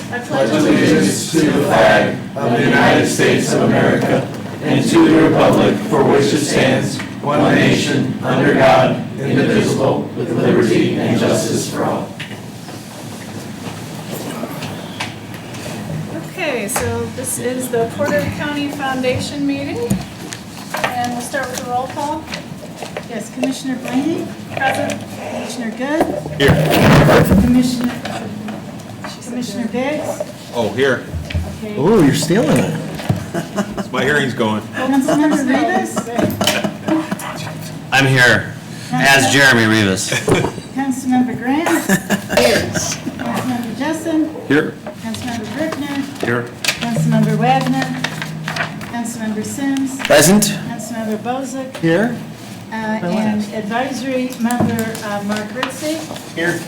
I pledge allegiance to the flag of the United States of America and to the republic for which it stands, one nation, under God, indivisible, with liberty and justice for all. Okay, so this is the Porter County Foundation meeting, and we'll start with the roll call. Yes, Commissioner Blaney? Present. Commissioner Good? Here. Commissioner Biggs? Oh, here. Okay. Oh, you're stealing it. My hearing's going. Councilmember Rivas? I'm here as Jeremy Rivas. Councilmember Grant? Here. Councilmember Jessen? Here. Councilmember Brickner? Here. Councilmember Wagner? Councilmember Sims? Present. Councilmember Bozick? Here. And advisory member Mark Ritchie. Here.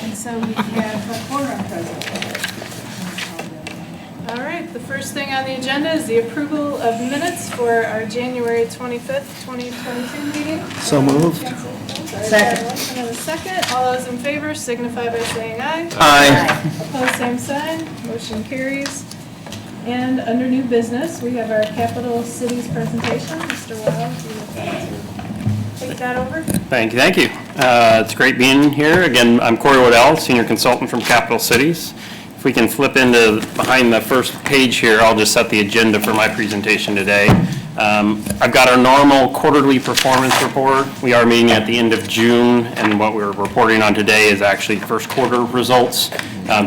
And so we have a quorum present. All right, the first thing on the agenda is the approval of minutes for our January 25th, 2022 meeting. So moved. Second. Motion and a second. All those in favor signify by saying aye. Aye. Opposed, same sign. Motion carries. And under new business, we have our Capital Cities presentation. Mr. Wild, do you want to take that over? Thank you. It's great being here. Again, I'm Corey Waddell, Senior Consultant from Capital Cities. If we can flip into behind the first page here, I'll just set the agenda for my presentation today. I've got our normal quarterly performance report. We are meeting at the end of June, and what we're reporting on today is actually first quarter results.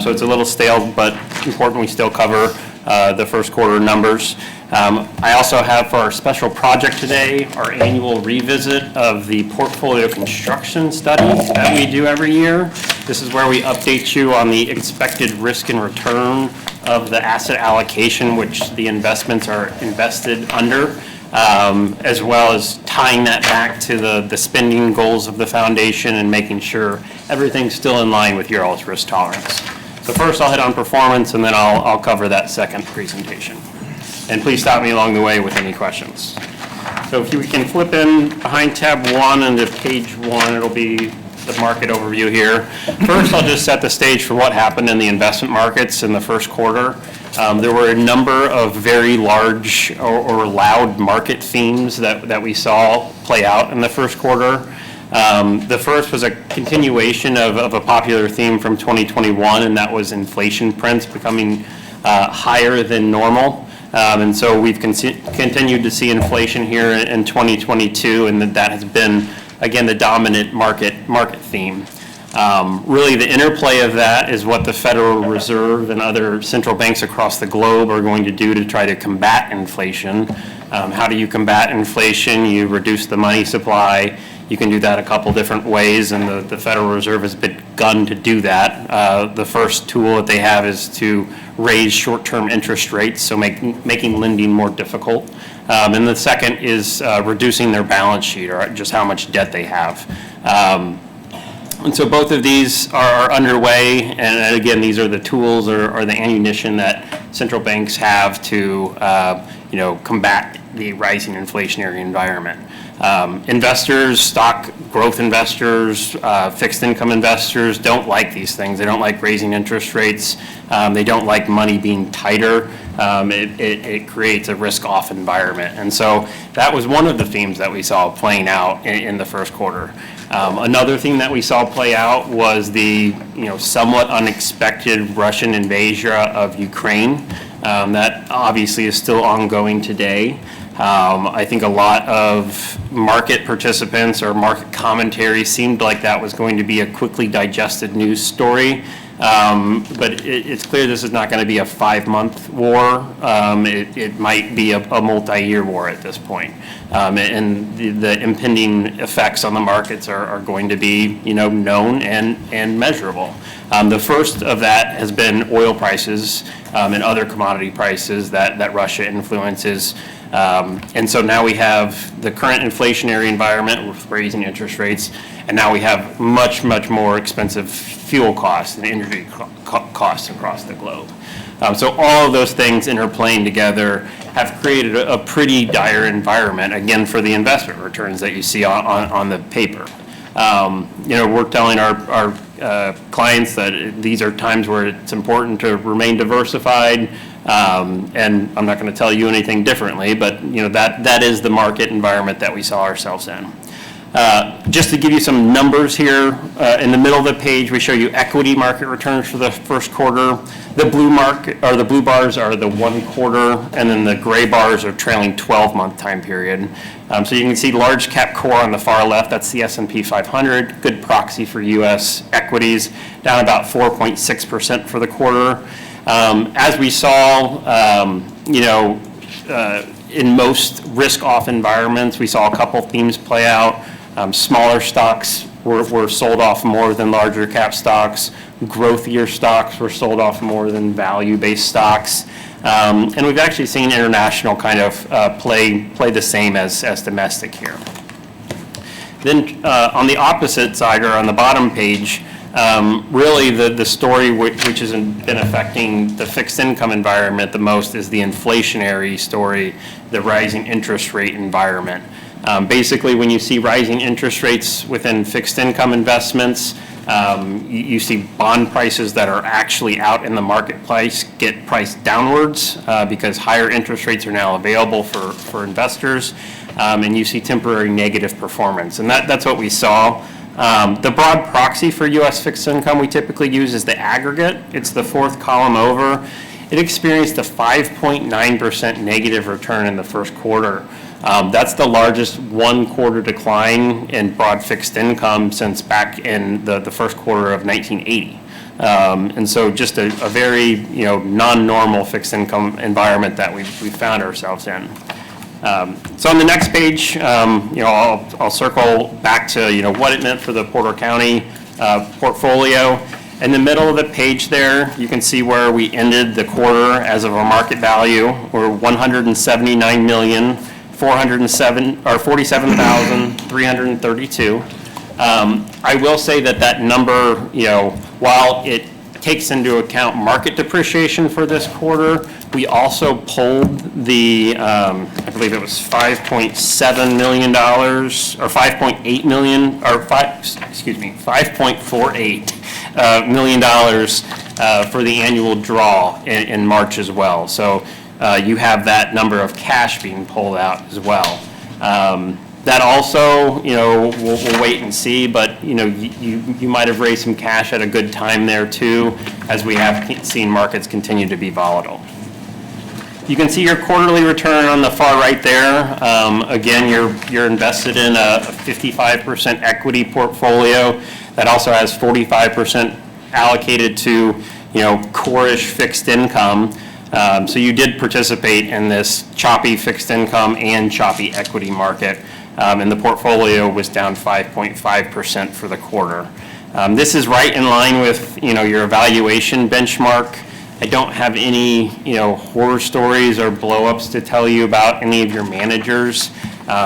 So it's a little stale, but important we still cover the first quarter numbers. I also have for our special project today, our annual revisit of the portfolio construction study that we do every year. This is where we update you on the expected risk and return of the asset allocation which the investments are invested under, as well as tying that back to the spending goals of the foundation and making sure everything's still in line with your all's risk tolerance. So first I'll hit on performance, and then I'll cover that second presentation. And please stop me along the way with any questions. So if we can flip in behind tab 1 into page 1, it'll be the market overview here. First, I'll just set the stage for what happened in the investment markets in the first quarter. There were a number of very large or loud market themes that we saw play out in the first quarter. The first was a continuation of a popular theme from 2021, and that was inflation prints becoming higher than normal. And so we've continued to see inflation here in 2022, and that has been, again, the dominant market theme. Really, the interplay of that is what the Federal Reserve and other central banks across the globe are going to do to try to combat inflation. How do you combat inflation? You reduce the money supply. You can do that a couple different ways, and the Federal Reserve has begun to do that. The first tool that they have is to raise short-term interest rates, so making lending more difficult. And the second is reducing their balance sheet, or just how much debt they have. And so both of these are underway, and again, these are the tools or the ammunition that central banks have to combat the rising inflationary environment. Investors, stock growth investors, fixed income investors don't like these things. They don't like raising interest rates. They don't like money being tighter. It creates a risk-off environment. And so that was one of the themes that we saw playing out in the first quarter. Another thing that we saw play out was the somewhat unexpected Russian invasion of Ukraine. That obviously is still ongoing today. I think a lot of market participants or market commentary seemed like that was going to be a quickly digested news story. But it's clear this is not going to be a 5-month war. It might be a multi-year war at this point. And the impending effects on the markets are going to be known and measurable. The first of that has been oil prices and other commodity prices that Russia influences. And so now we have the current inflationary environment with raising interest rates, and now we have much, much more expensive fuel costs and energy costs across the globe. So all of those things interplaying together have created a pretty dire environment, again, for the investment returns that you see on the paper. We're telling our clients that these are times where it's important to remain diversified. And I'm not going to tell you anything differently, but that is the market environment that we saw ourselves in. Just to give you some numbers here, in the middle of the page, we show you equity market returns for the first quarter. The blue bars are the 1 quarter, and then the gray bars are trailing 12-month time period. So you can see large cap core on the far left, that's the S&P 500, good proxy for U.S. equities, down about 4.6% for the quarter. As we saw, in most risk-off environments, we saw a couple themes play out. Smaller stocks were sold off more than larger cap stocks. Growthier stocks were sold off more than value-based stocks. And we've actually seen international kind of play the same as domestic here. Then on the opposite side, or on the bottom page, really the story which has been affecting the fixed income environment the most is the inflationary story, the rising interest rate environment. Basically, when you see rising interest rates within fixed income investments, you see bond prices that are actually out in the marketplace get priced downwards because higher interest rates are now available for investors, and you see temporary negative performance. And that's what we saw. The broad proxy for U.S. fixed income we typically use is the aggregate. It's the fourth column over. It experienced a 5.9% negative return in the first quarter. That's the largest 1 quarter decline in broad fixed income since back in the first quarter of 1980. And so just a very non-normal fixed income environment that we found ourselves in. So on the next page, I'll circle back to what it meant for the Porter County portfolio. In the middle of the page there, you can see where we ended the quarter as of a market value. We're $179,47,332. I will say that number, while it takes into account market depreciation for this quarter, we also pulled the, I believe it was $5.7 million, or $5.8 million, or $5.48 million for the annual draw in March as well. So you have that number of cash being pulled out as well. That also, we'll wait and see, but you might have raised some cash at a good time there too, as we have seen markets continue to be volatile. You can see your quarterly return on the far right there. Again, you're invested in a 55% equity portfolio that also has 45% allocated to core-ish fixed income. So you did participate in this choppy fixed income and choppy equity market, and the portfolio was down 5.5% for the quarter. This is right in line with your evaluation benchmark. I don't have any horror stories or blow-ups to tell you about any of your managers.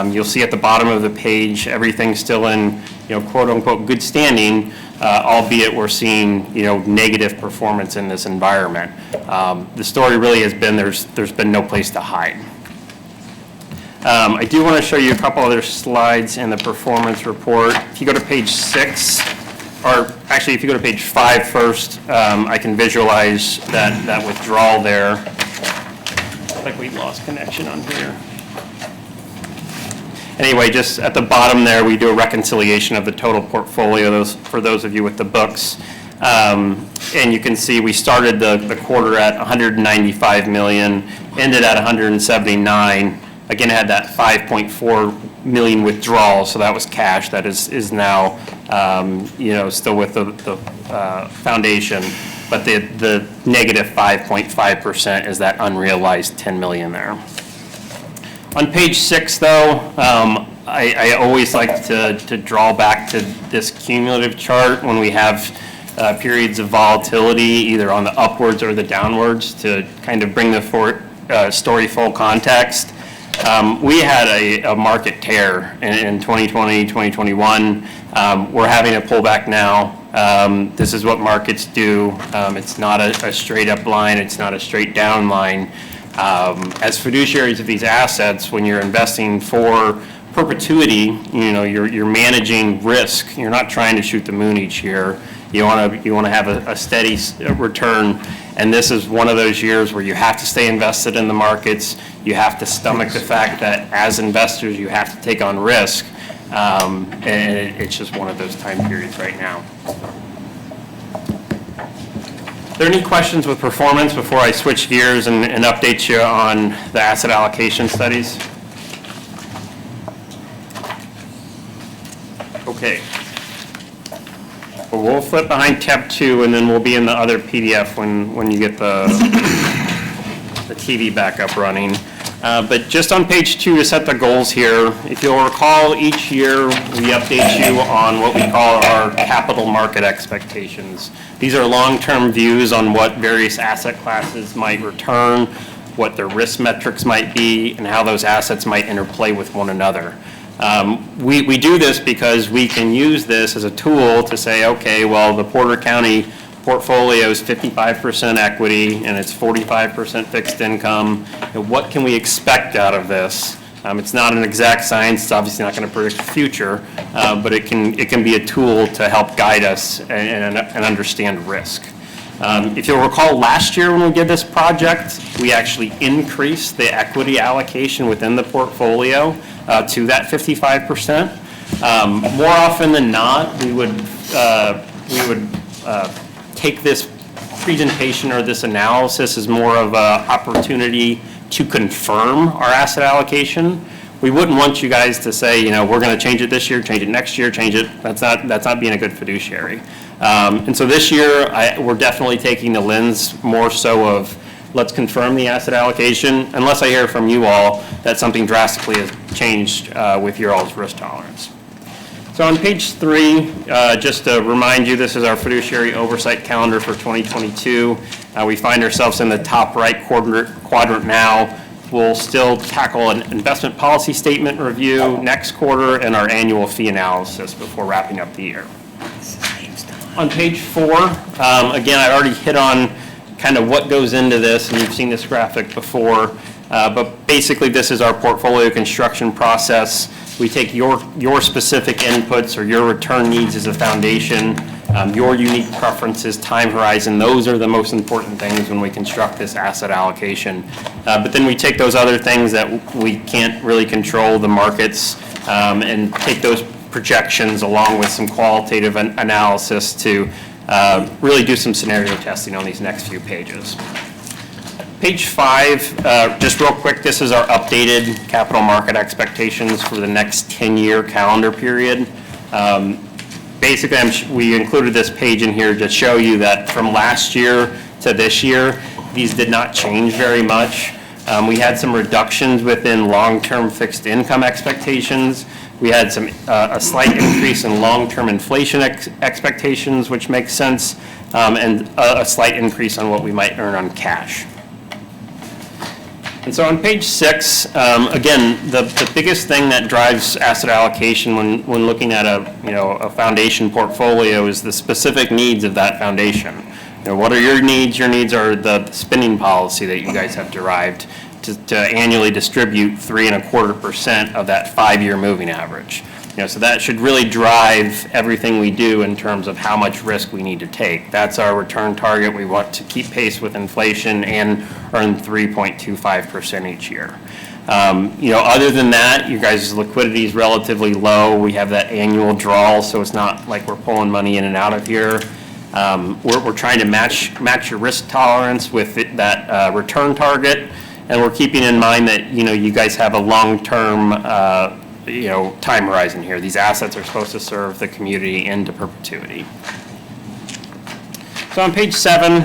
You'll see at the bottom of the page everything's still in quote-unquote good standing, albeit we're seeing negative performance in this environment. The story really has been there's been no place to hide. I do want to show you a couple other slides in the performance report. If you go to page 6, or actually if you go to page 5 first, I can visualize that withdrawal there. Looks like we lost connection on here. Anyway, just at the bottom there, we do a reconciliation of the total portfolio, for those of you with the books. And you can see we started the quarter at $195 million, ended at $179. Again, had that $5.4 million withdrawal, so that was cash that is now still with the foundation. But the negative 5.5% is that unrealized $10 million there. On page 6, though, I always like to draw back to this cumulative chart when we have periods of volatility, either on the upwards or the downwards, to kind of bring the story full context. We had a market tear in 2020, 2021. We're having a pullback now. This is what markets do. It's not a straight up line. It's not a straight down line. As fiduciaries of these assets, when you're investing for perpetuity, you're managing risk. You're not trying to shoot the moon each year. You want to have a steady return, and this is one of those years where you have to stay invested in the markets. You have to stomach the fact that as investors, you have to take on risk, and it's just one of those time periods right now. Are there any questions with performance before I switch gears and update you on the asset allocation studies? Okay. Well, we'll flip behind tab 2, and then we'll be in the other PDF when you get the TV back up running. But just on page 2 to set the goals here, if you'll recall, each year we update you on what we call our capital market expectations. These are long-term views on what various asset classes might return, what their risk metrics might be, and how those assets might interplay with one another. We do this because we can use this as a tool to say, okay, well, the Porter County portfolio is 55% equity and it's 45% fixed income. And what can we expect out of this? It's not an exact science. It's obviously not going to predict the future, but it can be a tool to help guide us and understand risk. If you'll recall, last year when we did this project, we actually increased the equity allocation within the portfolio to that 55%. More often than not, we would take this presentation or this analysis as more of an opportunity to confirm our asset allocation. We wouldn't want you guys to say, you know, we're going to change it this year, change it next year, change it. That's not being a good fiduciary. And so this year, we're definitely taking the lens more so of let's confirm the asset allocation, unless I hear from you all that something drastically has changed with your all's risk tolerance. So on page 3, just to remind you, this is our fiduciary oversight calendar for 2022. We find ourselves in the top right quadrant now. We'll still tackle an investment policy statement review next quarter and our annual fee analysis before wrapping up the year. On page 4, again, I already hit on kind of what goes into this, and you've seen this graphic before, but basically this is our portfolio construction process. We take your specific inputs or your return needs as a foundation, your unique preferences, time horizon. Those are the most important things when we construct this asset allocation. But then we take those other things that we can't really control, the markets, and take those projections along with some qualitative analysis to really do some scenario testing on these next few pages. Page 5, just real quick, this is our updated capital market expectations for the next 10-year calendar period. Basically, we included this page in here to show you that from last year to this year, these did not change very much. We had some reductions within long-term fixed income expectations. We had a slight increase in long-term inflation expectations, which makes sense, and a slight increase on what we might earn on cash. And so on page 6, again, the biggest thing that drives asset allocation when looking at a foundation portfolio is the specific needs of that foundation. You know, what are your needs? Your needs are the spending policy that you guys have derived to annually distribute 3.25% of that 5-year moving average. You know, so that should really drive everything we do in terms of how much risk we need to take. That's our return target. We want to keep pace with inflation and earn 3.25% each year. You know, other than that, you guys' liquidity is relatively low. We have that annual draw, so it's not like we're pulling money in and out of here. We're trying to match your risk tolerance with that return target, and we're keeping in mind that, you know, you guys have a long-term time horizon here. These assets are supposed to serve the community into perpetuity. So on page 7,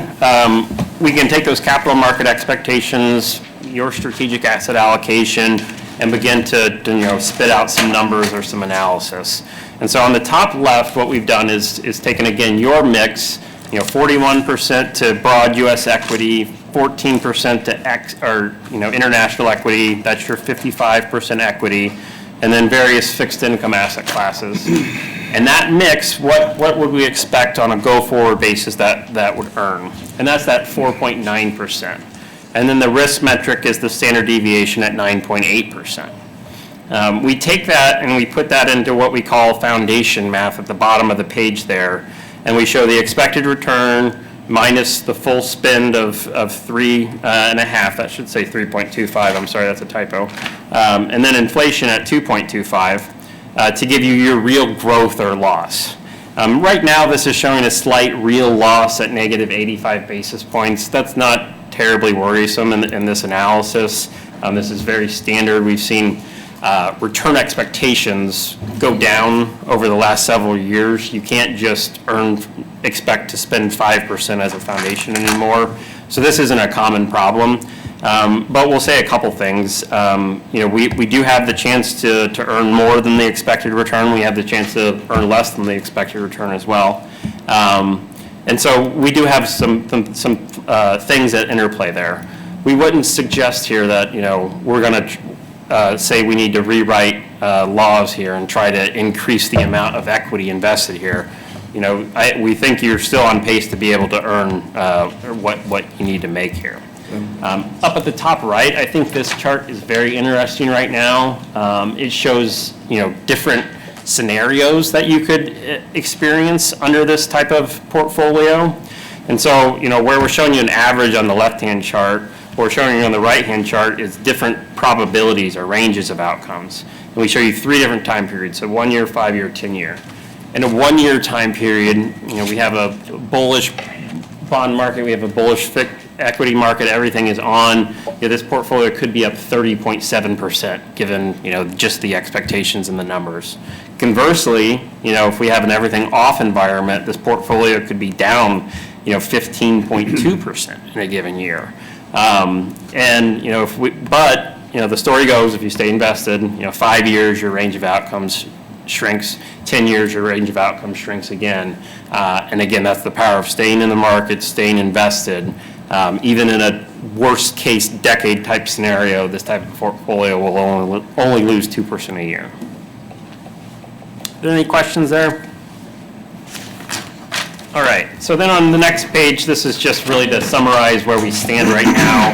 we can take those capital market expectations, your strategic asset allocation, and begin to spit out some numbers or some analysis. And so on the top left, what we've done is taken, again, your mix, 41% to broad U.S. equity, 14% to international equity. That's your 55% equity. And then various fixed income asset classes. And that mix, what would we expect on a go-forward basis that would earn? And that's that 4.9%. And then the risk metric is the standard deviation at 9.8%. We take that and we put that into what we call foundation math at the bottom of the page there. and we show the expected return minus the full spend of 3.5, that should say 3.25, I'm sorry, that's a typo, and then inflation at 2.25 to give you your real growth or loss. Right now, this is showing a slight real loss at negative 85 basis points. That's not terribly worrisome in this analysis. This is very standard. We've seen return expectations go down over the last several years. You can't just expect to spend 5% as a foundation anymore. So this isn't a common problem. But we'll say a couple things. We do have the chance to earn more than the expected return. We have the chance to earn less than the expected return as well. And so we do have some things that interplay there. We wouldn't suggest here that, we're going to say we need to rewrite laws here and try to increase the amount of equity invested here. We think you're still on pace to be able to earn what you need to make here. Up at the top right, I think this chart is very interesting right now. It shows, different scenarios that you could experience under this type of portfolio. And so, where we're showing you an average on the left-hand chart, what we're showing you on the right-hand chart is different probabilities or ranges of outcomes. And we show you 3 different time periods, so 1 year, 5 year, 10 year. In a 1 year time period, we have a bullish bond market, we have a bullish equity market, everything is on. This portfolio could be up 30.7% given, just the expectations and the numbers. Conversely, if we have an everything off environment, this portfolio could be down, 15.2% in a given year. The story goes, if you stay invested, 5 years, your range of outcomes shrinks, 10 years, your range of outcomes shrinks again. And again, that's the power of staying in the market, staying invested. Even in a worst case decade type scenario, this type of portfolio will only lose 2% a year. Are there any questions there? All right, so then on the next page, this is just really to summarize where we stand right now,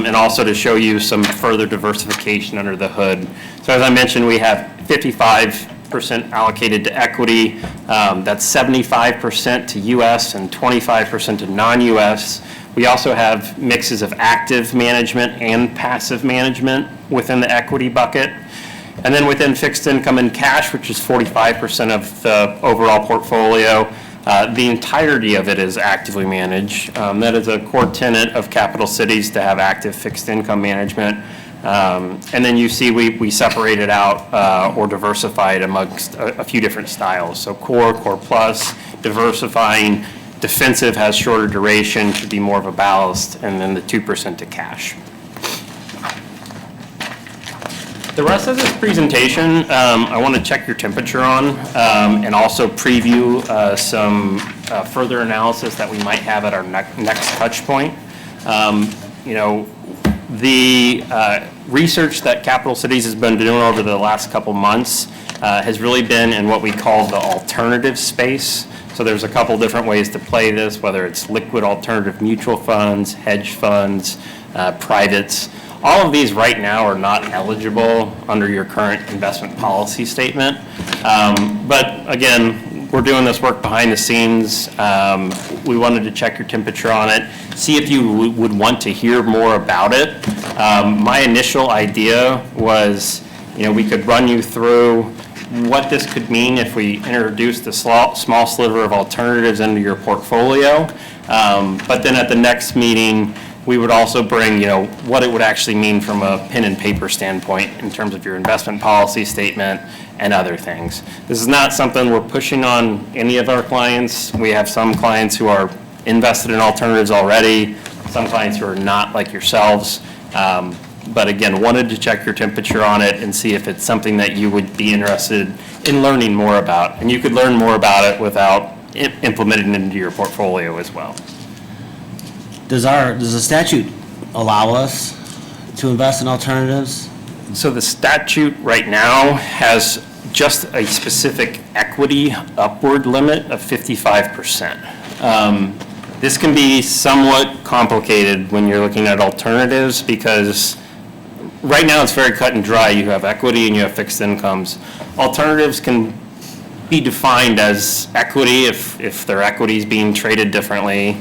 and also to show you some further diversification under the hood. So as I mentioned, we have 55% allocated to equity. That's 75% to U.S. and 25% to non-U.S. We also have mixes of active management and passive management within the equity bucket. And then within fixed income and cash, which is 45% of the overall portfolio, the entirety of it is actively managed. That is a core tenet of Capital Cities to have active fixed income management. And then you see we separate it out or diversify it amongst a few different styles. So core plus, diversifying, defensive has shorter duration, should be more of a ballast, and then the 2% to cash. The rest of this presentation, I want to check your temperature on and also preview some further analysis that we might have at our next touch point. The research that Capital Cities has been doing over the last couple months has really been in what we call the alternative space. So there's a couple different ways to play this, whether it's liquid alternative mutual funds, hedge funds, privates. All of these right now are not eligible under your current investment policy statement. But again, we're doing this work behind the scenes. We wanted to check your temperature on it, see if you would want to hear more about it. My initial idea was, we could run you through what this could mean if we introduced a small sliver of alternatives into your portfolio. But then at the next meeting, we would also bring, what it would actually mean from a pen and paper standpoint in terms of your investment policy statement and other things. This is not something we're pushing on any of our clients. We have some clients who are invested in alternatives already, some clients who are not, like yourselves. But again, wanted to check your temperature on it and see if it's something that you would be interested in learning more about. And you could learn more about it without implementing it into your portfolio as well. Does the statute allow us to invest in alternatives? So the statute right now has just a specific equity upward limit of 55%. This can be somewhat complicated when you're looking at alternatives because right now it's very cut and dry. You have equity and you have fixed incomes. Alternatives can be defined as equity if their equity is being traded differently.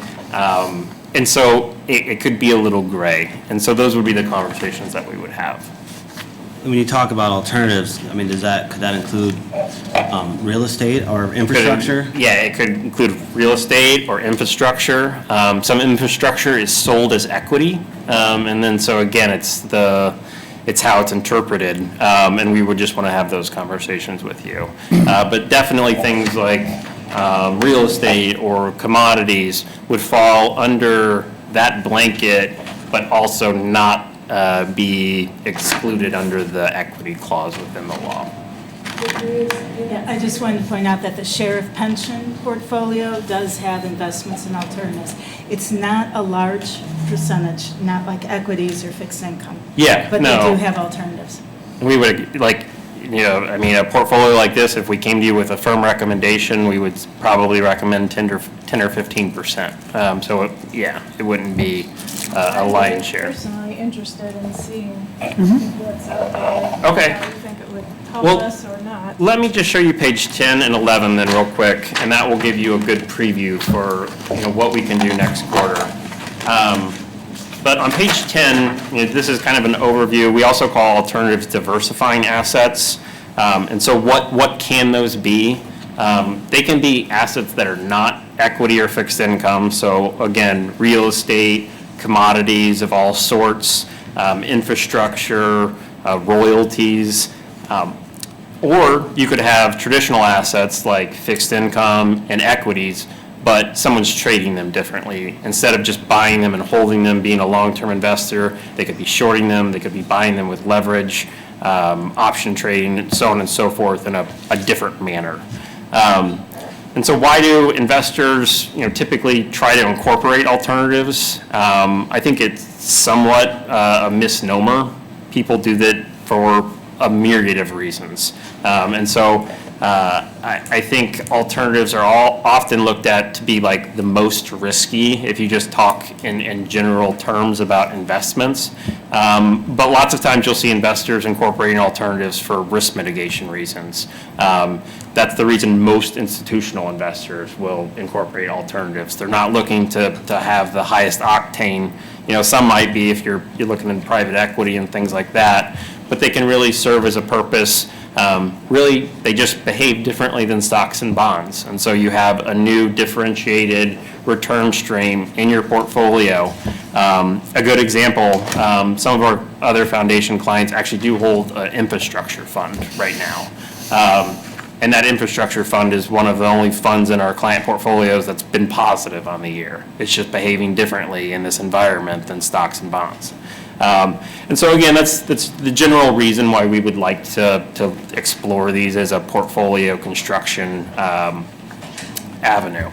And so it could be a little gray. And so those would be the conversations that we would have. When you talk about alternatives, I mean, could that include real estate or infrastructure? Yeah, it could include real estate or infrastructure. Some infrastructure is sold as equity. And then, so again, it's how it's interpreted. And we would just want to have those conversations with you. But definitely things like real estate or commodities would fall under that blanket, but also not be excluded under the equity clause within the law. Yeah, I just wanted to point out that the sheriff pension portfolio does have investments in alternatives. It's not a large percentage, not like equities or fixed income. Yeah, But they no. do have alternatives. We would, a portfolio like this, if we came to you with a firm recommendation, we would probably recommend 10 or 15%. So, it wouldn't be a lion's share. Personally interested in seeing Mm-hmm. what's out there. Okay. How you think it would help Well, us or not. Let me just show you page 10 and 11 then real quick, and that will give you a good preview for, what we can do next quarter. But on page 10, this is kind of an overview. We also call alternatives diversifying assets. And so what can those be? They can be assets that are not equity or fixed income. So again, real estate, commodities of all sorts, infrastructure, royalties. Or you could have traditional assets like fixed income and equities, but someone's trading them differently. Instead of just buying them and holding them, being a long-term investor, they could be shorting them, they could be buying them with leverage, option trading, and so on and so forth in a different manner. And so why do investors, typically try to incorporate alternatives? I think it's somewhat a misnomer. People do that for a myriad of reasons. And so I think alternatives are all often looked at to be like the most risky if you just talk in general terms about investments. But lots of times you'll see investors incorporating alternatives for risk mitigation reasons. That's the reason most institutional investors will incorporate alternatives. They're not looking to have the highest octane. Some might be if you're looking in private equity and things like that, but they can really serve as a purpose. Really, they just behave differently than stocks and bonds. And so you have a new differentiated return stream in your portfolio. A good example, some of our other foundation clients actually do hold an infrastructure fund right now. And that infrastructure fund is one of the only funds in our client portfolios that's been positive on the year. It's just behaving differently in this environment than stocks and bonds. And so again, that's the general reason why we would like to explore these as a portfolio construction avenue.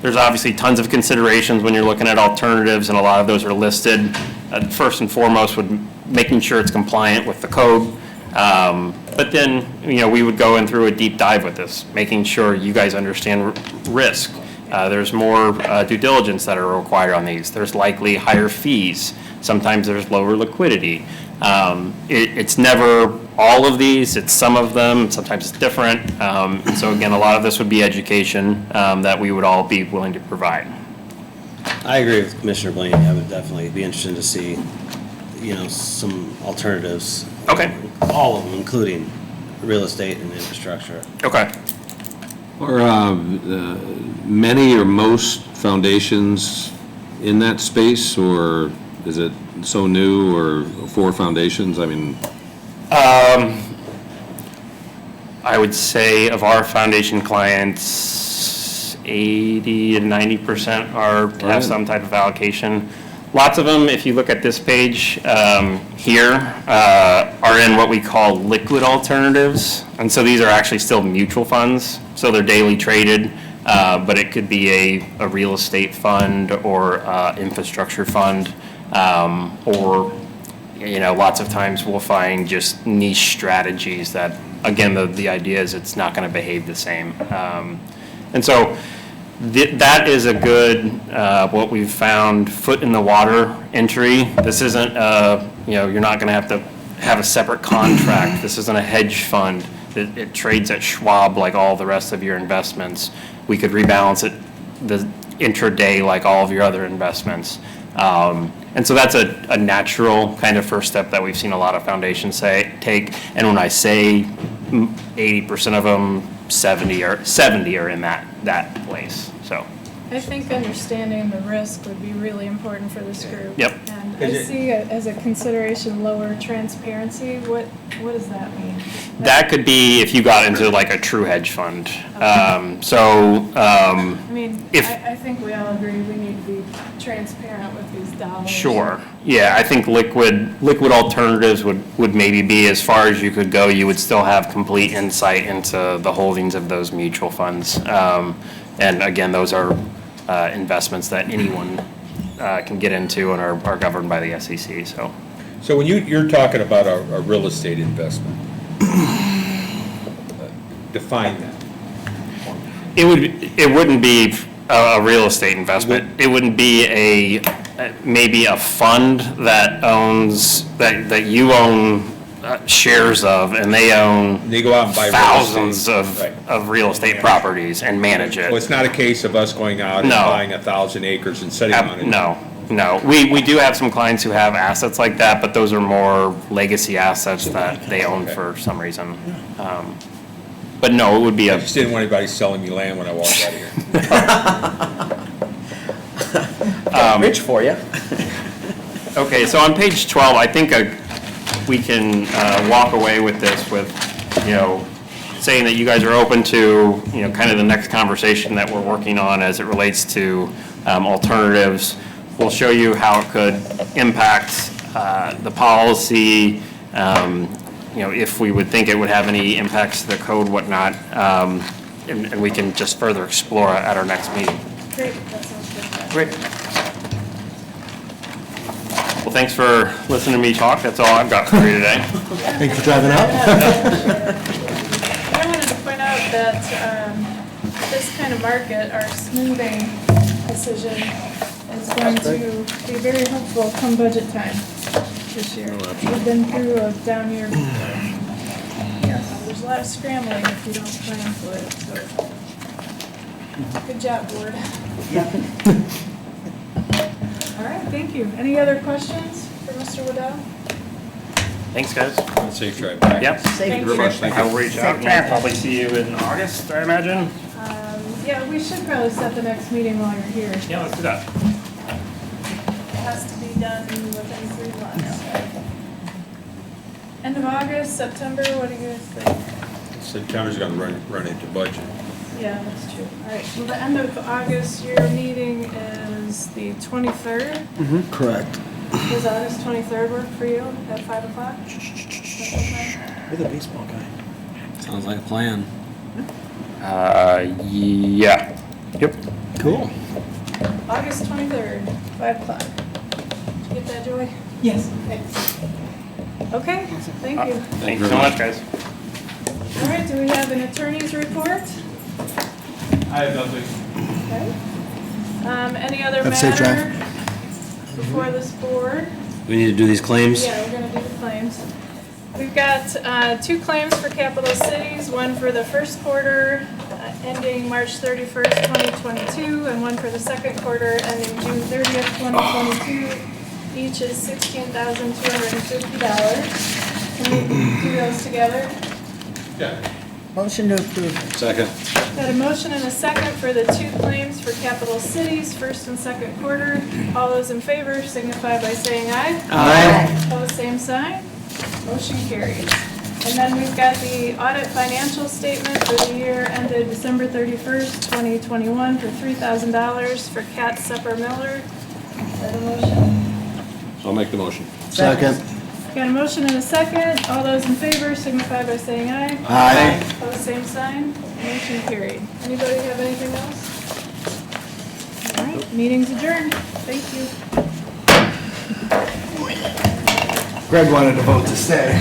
There's obviously tons of considerations when you're looking at alternatives, and a lot of those are listed. First and foremost, making sure it's compliant with the code. But then, we would go in through a deep dive with this, making sure you guys understand risk. There's more due diligence that are required on these. There's likely higher fees. Sometimes there's lower liquidity. It's never all of these, it's some of them, sometimes it's different. And so again, a lot of this would be education that we would all be willing to provide. I agree with Commissioner Blaney. I would definitely be interested to see, some alternatives. Okay. All of them, including real estate and infrastructure. Okay. Are many or most foundations in that space, or is it so new, or for foundations? I mean, I would say of our foundation clients, 80 to 90% have some type of allocation. Lots of them, if you look at this page here, are in what we call liquid alternatives. And so these are actually still mutual funds. So they're daily traded, but it could be a real estate fund or infrastructure fund. Or, lots of times we'll find just niche strategies that, again, the idea is it's not going to behave the same. And so that is a good, what we've found, foot in the water entry. This isn't, you're not going to have a separate contract. This isn't a hedge fund. it trades at Schwab like all the rest of your investments. We could rebalance it the intraday like all of your other investments. And so that's a natural kind of first step that we've seen a lot of foundations take. And when I say 80% of them, 70 are in that place, so. I think understanding the risk would be really important for this group. Yep. And I see it as a consideration lower transparency. What does that mean? That could be if you got into like a true hedge fund. I mean, if- I think we all agree we need to be transparent with these dollars. Sure. Yeah, I think liquid alternatives would maybe be as far as you could go. You would still have complete insight into the holdings of those mutual funds. And again, those are investments that anyone can get into and are governed by the SEC, so. So when you're talking about a real estate investment, define that. It wouldn't be a real estate investment. It wouldn't be maybe a fund that owns, that you own shares of, and they own They go out and buy real thousands estate. Right. of real estate properties and manage Well, it. it's not a case of us going out and No. buying 1,000 acres and sitting on it. No. We do have some clients who have assets like that, but those are more legacy assets that they own for some reason. But no, it would be I just didn't want anybody selling me land when I walked out of here. Rich for you. Okay, so on page 12, I think we can walk away with this with, saying that you guys are open to, kind of the next conversation that we're working on as it relates to alternatives. We'll show you how it could impact the policy, if we would think it would have any impacts to the code, whatnot, and we can just further explore it at our next meeting. Great, that sounds good. Great. Well, thanks for listening to me talk. That's all I've got for you today. Thanks for driving up. I wanted to point out that this kind of market, our smoothing decision is going to be very helpful come budget time this year. We've been through a down year before. There's a lot of scrambling if you don't plan for it, so. Good job, board. All right, thank you. Any other questions for Mr. Waddell? Thanks, guys. Safe drive back. Yep. Thank very you. much. Thank you. I will reach out and I'll probably see you in August, I imagine. Yeah, we should probably set the next meeting while you're here. Yeah, let's do that. It has to be done within 3 months. End of August, September, what do you guys think? September's gonna run into budget. Yeah, that's true. All right, well, the end of August, your meeting is the 23rd. Correct. Does August 23rd work for you at 5 o'clock? You're the baseball guy. Sounds like a plan. Yeah. Yep. Cool. August 23rd, 5 o'clock. Did you get that, Joy? Yes. Okay, thank you. Thank you so much, guys. All right, do we have an attorney's report? I have nothing. Okay. Any other Have a safe matter before this board? We need to do these claims? Yeah, we're gonna do the claims. We've got 2 claims for Capital Cities, one for the first quarter ending March 31st, 2022, and one for the second quarter ending June 30th, 2022. Each is $16,250. Can we do those together? Yeah. Motion to approve. Second. Got a motion and a second for the 2 claims for Capital Cities, first and second quarter. All those in favor signify by saying aye. Aye. Opposed, same sign. Motion carries. And then we've got the audit financial statement for the year ended December 31st, 2021 for $3,000 for Kat Sepper Miller. Is that a motion? I'll make the motion. Second. Got a motion and a second. All those in favor signify by saying aye. Aye. Opposed, same sign. Motion carried. Anybody have anything else? All right, meeting's adjourned. Thank you. Greg wanted to vote to stay.